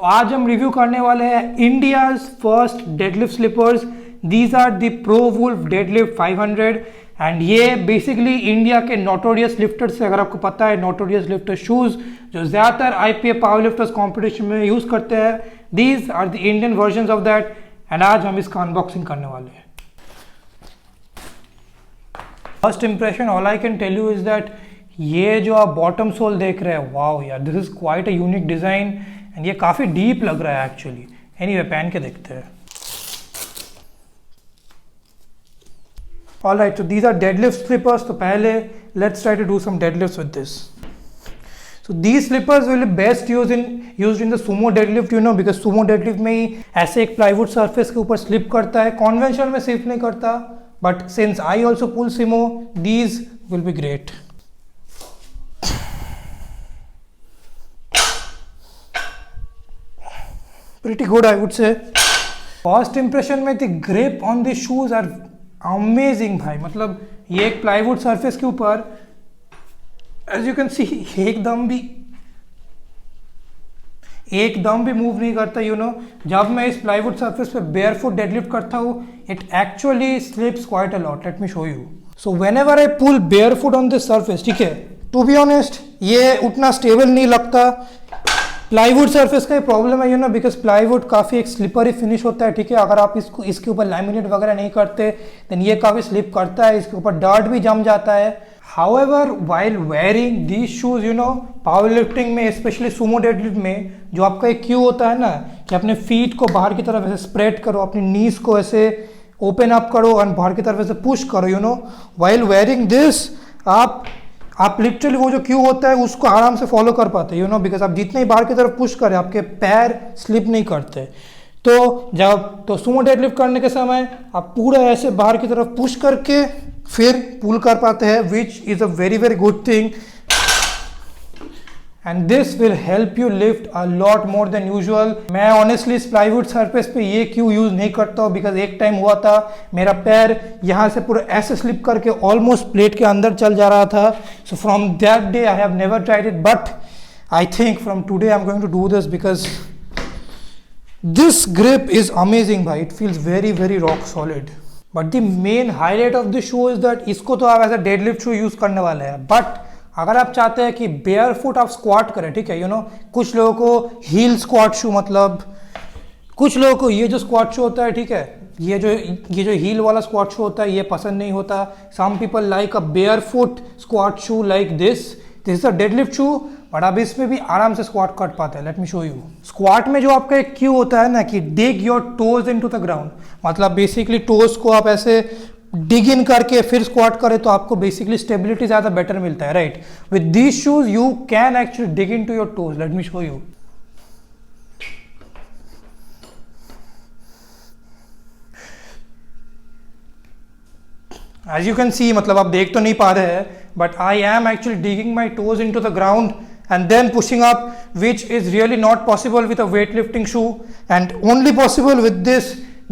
आज हम रिव्यू करने वाले हैं India's first deadlift slippers. These are the pro wolf deadlift 500 and ये बेसिकली इंडिया के नोटोरियस लिफ्टर्स से, अगर आपको पता है, नोटोरियस लिफ्टर शूज जो ज़्यादातर आईपीएफ पावर लिफ्टर्स कॉम्पिटिशन में यूज़ करते हैं। These are the Indian version of that and आज हम इसका अनबॉक्सिंग करने वाले हैं। First impression all I can tell you is that ये जो आप बॉटम सोल देख रहे हैं, वाओ यार, this is quite a unique design and ये काफ़ी डीप लग रहा है एक्चुअली। एनीवे, पहन के देखते हैं। Alright, so these are deadlift slippers। तो पहले let's try to do some deadlifts with this। So these slippers will be best used in the sumo deadlift, you know, because sumo deadlift में ही ऐसे एक plywood surface के ऊपर slip करता है, conventional में स्लिप नहीं करता। But since I also pull sumo, these will be great। Pretty good, I would say। First impression में the grip on the shoes are amazing भाई। मतलब ये एक प्लाईवुड सरफेस के ऊपर एज यू कैन सी एकदम भी मूव नहीं करता, यू नो। जब मैं इस प्लाईवुड सरफेस पे बेयरफुट डेडलिफ्ट करता हूँ, it actually slips quite a lot. Let me show you. So whenever I pull barefoot on this surface, ठीक है, टू बी ऑनेस्ट ये उतना स्टेबल नहीं लगता। प्लाईवुड सरफेस का ही प्रॉब्लम है, यू नो, बिकॉज प्लाईवुड काफ़ी एक स्लिपरी फिनिश होता है, ठीक है। अगर आप इसके ऊपर लैमिनेट वगैरह नहीं करते देन ये काफ़ी स्लिप करता है, इसके ऊपर डर्ट भी जम जाता है। However while wearing these shoes, you know, power lifting में, स्पेशली सुमो डेडलिफ्ट में, जो आपका एक क्यू होता है ना कि अपने फीट को बाहर की तरफ ऐसे स्प्रेड करो, अपनी नीज को ऐसे ओपन अप करो और बाहर की तरफ ऐसे पुश करो, you know, while wearing this आप लिटरली वो जो क्यू होता है उसको आराम से फॉलो कर पाते, यू नो, बिकॉज आप जितने ही बाहर की तरफ पुश करें आपके पैर स्लिप नहीं करते। तो सुमो डेडलिफ्ट करने के समय आप पूरा ऐसे बाहर की तरफ पुश करके फिर पुल कर पाते हैं, which is a very very good thing and this will help you lift a lot more than usual. मैं ऑनेस्टली इस प्लाईवुड सरफेस पे ये क्यू यूज़ नहीं करता हूँ, बिकॉज एक टाइम हुआ था मेरा पैर यहाँ से पूरा ऐसे स्लिप करके ऑलमोस्ट प्लेट के अंदर चल जा रहा था। So from that day I have never tried it, but I think from today I am going to do this because this grip is amazing भाई। It feels very very rock solid. But the main highlight of the shoe is that इसको तो आप as a deadlift shoe use करने वाले हैं, but अगर आप चाहते हैं कि बेयर फुट आप स्क्वाट करें, ठीक है, यू नो, कुछ लोगों को हील स्क्वाट शू, मतलब कुछ लोगों को ये जो स्क्वाट शू होता है, ठीक है, ये जो हील वाला स्क्वाट शू होता है ये पसंद नहीं होता। Some people like a barefoot squat shoe like this is a deadlift shoe, but आप इसमें भी आराम से स्क्वाट कर पाते हैं। Let me show you. Squat में जो आपका एक क्यू होता है ना कि dig your toes into the ground, मतलब बेसिकली टोज को आप ऐसे डिग इन करके फिर स्क्वाट करें तो आपको बेसिकली स्टेबिलिटी ज़्यादा बेटर मिलता है, right. With these shoes you can actually dig in to your toes. Let me show you. As you can see, मतलब आप देख तो नहीं पा रहे हैं, but I am actually digging my toes in to the ground and then pushing up, which is really not possible with a weightlifting shoe and only possible with this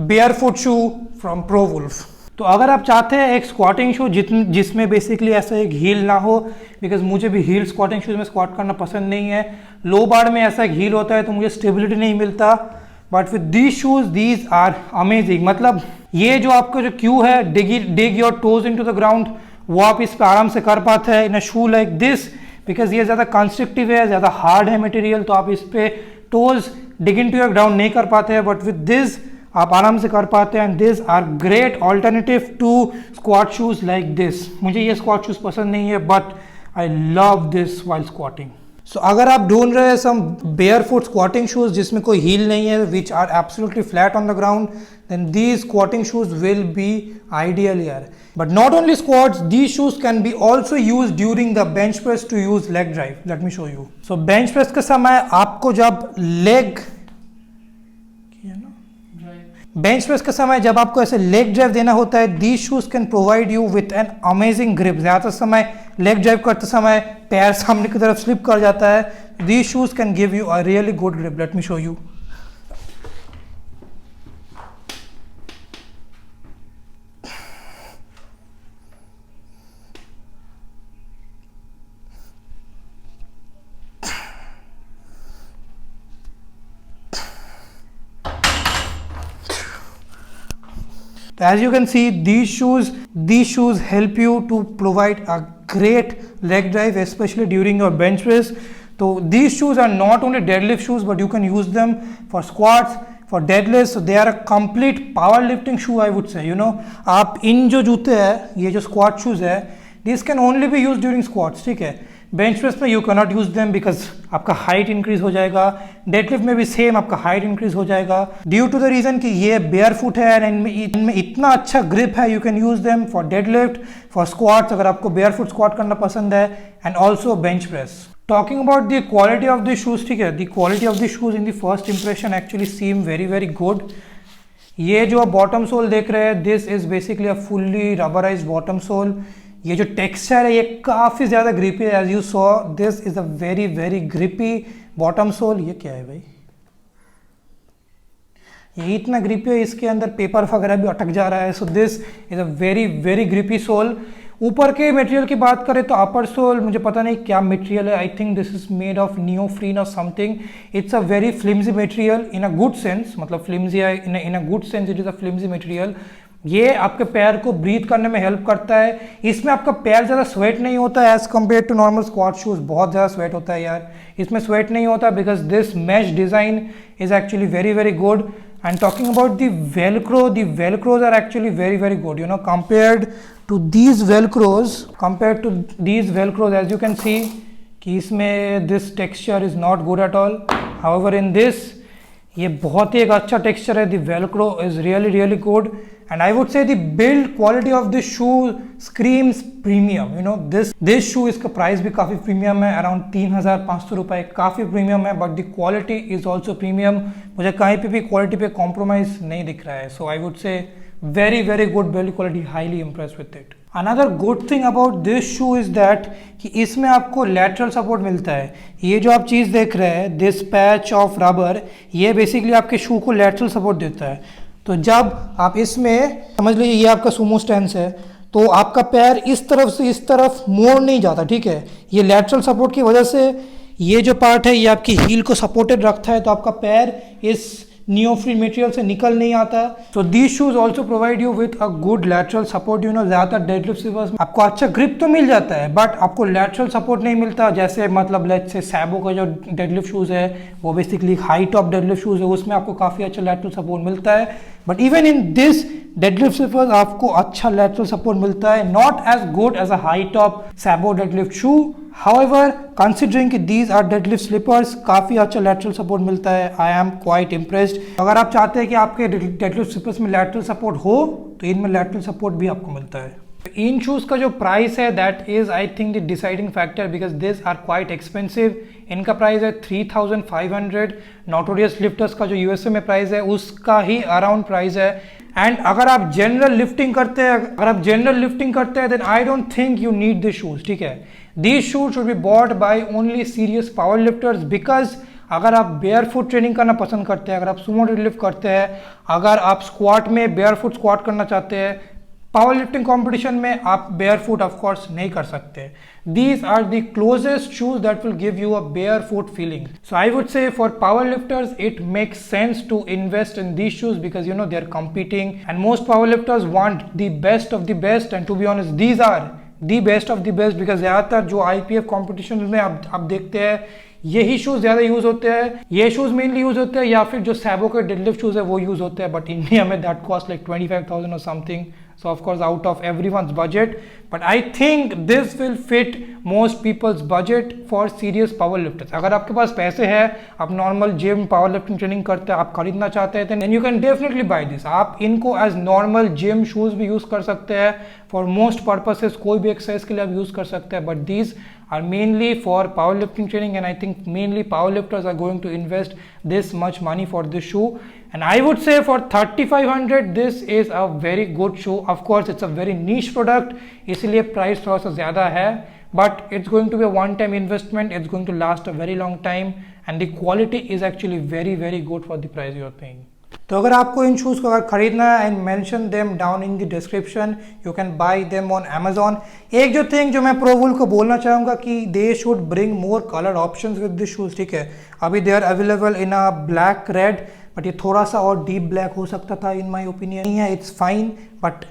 barefoot shoe from Pro Wolf। तो अगर आप चाहते हैं एक squirting शू जिसमें basically ऐसा एक heal ना हो, बिकॉज मुझे भी हील स्क्वाटिंग शूज में स्क्वाट करना पसंद नहीं है, लो बार में ऐसा एक हील होता है तो मुझे स्टेबिलिटी नहीं मिलता। But with these shoes these are amazing. मतलब ये जो आपका जो क्यू है, dig your toes in to the ground, वो आप इस पर आराम से कर पाते हैं in a shoe like this, because ये ज़्यादा कंस्ट्रक्टिव है, ज़्यादा हार्ड है मटेरियल, तो आप इस पे toes dig in to your ground नहीं कर पाते हैं। बट विद दिस आप आराम से कर पाते हैं and this are great alternative to squat shoes like this. मुझे ये स्क्वाट शूज पसंद नहीं है, but I love this while squatting. So अगर आप ढूंढ रहे हैं some barefoot squatting shoes जिसमें कोई हील नहीं है, which are absolutely flat on the ground, then these squatting shoes will be ideal here। But not only squats, these shoes can be also used during the bench press to use leg drive। Let me show you। So bench press के समय आपको जब जब आपको ऐसे leg drive देना होता है, these shoes can provide you with an amazing grip। ज़्यादातर समय लेग ड्राइव करते समय पैर सामने की तरफ स्लिप कर जाता है। These shoes can give you a really good grip। Let me show you। तो as you can see, these shoes help you to provide a great leg drive, especially during your bench press. So these shoes are not only deadlift shoes, but you can use them for squats, for deadlifts. So they are a complete powerlifting shoe, I would say. आप इन जो जूते हैं, ये जो squat shoes है, these can only be used during squats, ठीक है. Bench press में you cannot use them because आपका हाइट इंक्रीज हो जाएगा. डेडलिफ्ट में भी सेम आपका हाइट इंक्रीज हो जाएगा ड्यू टू द रीजन कि ये बेयर फुट है एंड इनमें इतना अच्छा ग्रिप है. You can use them for deadlift, for squats अगर आपको बेयर फुट स्क्वाट करना पसंद है, and also bench press. Talking about the quality of the shoes, ठीक है, the quality of the shoes in the first impression actually seem very very good. ये जो आप बॉटम सोल देख रहे हैं, this is basically a fully rubberised bottom sole. ये जो टेक्सचर है ये काफ़ी ज़्यादा ग्रिपी है. As you saw, this is a very very grippy bottom sole. ये क्या है भाई, ये इतना ग्रिपी है, इसके अंदर पेपर वगैरह भी अटक जा रहा है. So this is a very very grippy sole. ऊपर के मटेरियल की बात करें तो अपर सोल मुझे पता नहीं क्या मटेरियल है. I think this is made of neoprene और something. It's a very flimsy material in a good sense, मतलब फ्लिम्जी है in a good sense. It is a flimsy material. ये आपके पैर को ब्रीथ करने में हेल्प करता है. इसमें आपका पैर ज़्यादा स्वेट नहीं होता है as compare to normal squat shoes. बहुत ज़्यादा स्वेट होता है यार, इसमें स्वेट नहीं होता because this mesh design is actually very very good. And talking about the velcros are actually very very good, compared to these velcros, as you can see कि इसमें this texture is not good at all. However in this, ये बहुत ही एक अच्छा texture है. The Velcro is really really good. And I would से the build quality of this shoe screams premium. This शू, इसका price भी काफ़ी प्रीमियम है, अराउंड 3,500 रुपये. काफ़ी प्रीमियम है, but the quality is also premium. मुझे कहीं पे भी क्वालिटी पे कॉम्प्रोमाइज नहीं दिख रहा है. So I would say very very good build quality, highly impress with it. Another good thing about this shoe is that कि इसमें आपको लैटरल सपोर्ट मिलता है. ये जो आप चीज़ देख रहे हैं, दिस पैच ऑफ रबर, ये बेसिकली आपके शू को लैटरल सपोर्ट देता है. तो जब आप इसमें समझ लीजिए ये आपका सुमो स्टैंस है, तो आपका पैर इस तरफ से इस तरफ मोड़ नहीं जाता, ठीक है. ये लैटरल सपोर्ट की वजह से ये जो पार्ट है ये आपकी हील को सपोर्टेड रखता है, तो आपका पैर इस नियोफ्रीन मटेरियल से निकल नहीं आता. तो these shoes also provide you with a good lateral support. ज़्यादातर डेडलिफ्ट स्लीपर्स में आपको अच्छा ग्रिप तो मिल जाता है, बट आपको लैटरल सपोर्ट नहीं मिलता. जैसे मतलब लेट्स से सैबो का जो डेडलिफ्ट शूज़ है वो basically high top deadlift shoes है, उसमें आपको काफ़ी अच्छा लैटरल सपोर्ट मिलता है. But even in this deadlift slippers आपको अच्छा लैटरल सपोर्ट मिलता है, not as good as a high top Sabo deadlift shoe. However, considering कि these are deadlift slippers, काफ़ी अच्छा lateral support मिलता है. I am quite impressed. अगर आप चाहते हैं कि आपके deadlift slippers में lateral support हो, तो इनमें lateral support भी आपको मिलता है. इन शूज़ का जो प्राइस है that is I think the deciding factor because this are quite expensive. इनका प्राइस है 3,500. नोटोरियस लिफ्टर्स का जो यूएसए में प्राइस है उसका ही अराउंड प्राइस है. एंड अगर आप जनरल लिफ्टिंग करते हैं then I don't think you need this shoes, ठीक है. These shoes should be bought by only serious power lifters because अगर आप बेयर फुट ट्रेनिंग करना पसंद करते हैं, अगर आप सुमो डेडलिफ्ट करते हैं, अगर आप स्क्वाट में बेयर फुट स्क्वाट करना चाहते हैं, पावर लिफ्टिंग कॉम्पिटिशन में आप बेयर फुट ऑफ कोर्स नहीं कर सकते. These are the closest shoes that will give you a barefoot feeling. So I would say for power lifters it makes sense to invest in these shoes because they are competing and most power lifters want the best of the best, and to be honest these are the best of the best because ज़्यादातर जो IPF competition में आप देखते हैं यही shoes ज़्यादा use होते हैं. ये शूज़ मेनली यूज़ होते हैं या फिर जो सैबो के डेडलिफ्ट शूज़ है वो यूज़ होते हैं. बट इंडिया में दैट कॉस्ट लाइक 25,000 और something. So of course out of everyone's budget, but I think this will fit most people's budget for serious power lifters. अगर आपके पास पैसे हैं, आप normal gym power lifting training करते हैं, आप खरीदना चाहते हैं, then you can definitely buy this. आप इनको as normal gym shoes भी यूज़ कर सकते हैं. For most purposes कोई भी एक्सरसाइज के लिए आप यूज़ कर सकते हैं, but these are mainly for powerlifting training, and I think mainly powerlifters are going to invest this much money for this shoe. And I would say for 3,500 this is a very good shoe. Of course it's a very niche product, इसलिए price थोड़ा सा ज़्यादा है, but it's going to be a one-time investment. It's going to last a very long time, and the quality is actually very very good for the price you are paying. तो अगर आपको इन shoes को अगर खरीदना है, and mention them down in the description, you can buy them on Amazon. एक जो thing जो मैं प्रोवुल को बोलना चाहूँगा कि they should bring more colour options with this shoes, ठीक है. अभी they are available in a black red, but ये थोड़ा सा और डीप ब्लैक हो सकता था इन माई ओपिनियन। नहीं है, it's fine, but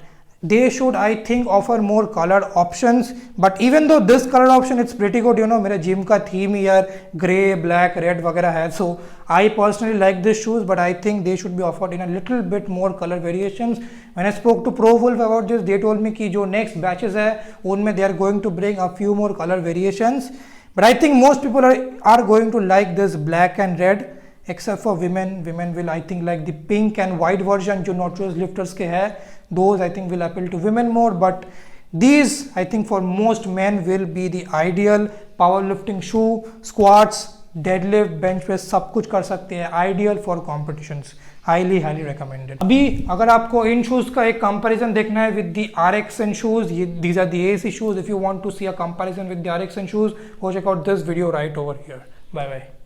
they should I think offer more colored options. But even though this color option it's pretty good, you know, मेरे जिम का थीम यार ग्रे ब्लैक रेड वगैरह है, so I personally like these shoes, but I think they should be offered in a little bit more color variations. When I spoke to Pro Wolf about this, they told me कि जो next batches है उनमें they are going to bring a few more color variations, but I think most people are going to like this black and red except for women will I think like the pink and white version जो Nautilus lifters के है, those I think will appeal to women more, but these I think for most men will be the ideal powerlifting shoe. Squats, deadlift, bench press सब कुछ कर सकते हैं, ideal for competitions, highly recommended. अभी अगर आपको इन शूज का एक कंपैरिजन देखना है with the RXN shoes, these are the AAC shoes. If you want to see a comparison with the RXN shoes, go check out this video right over here. Bye bye.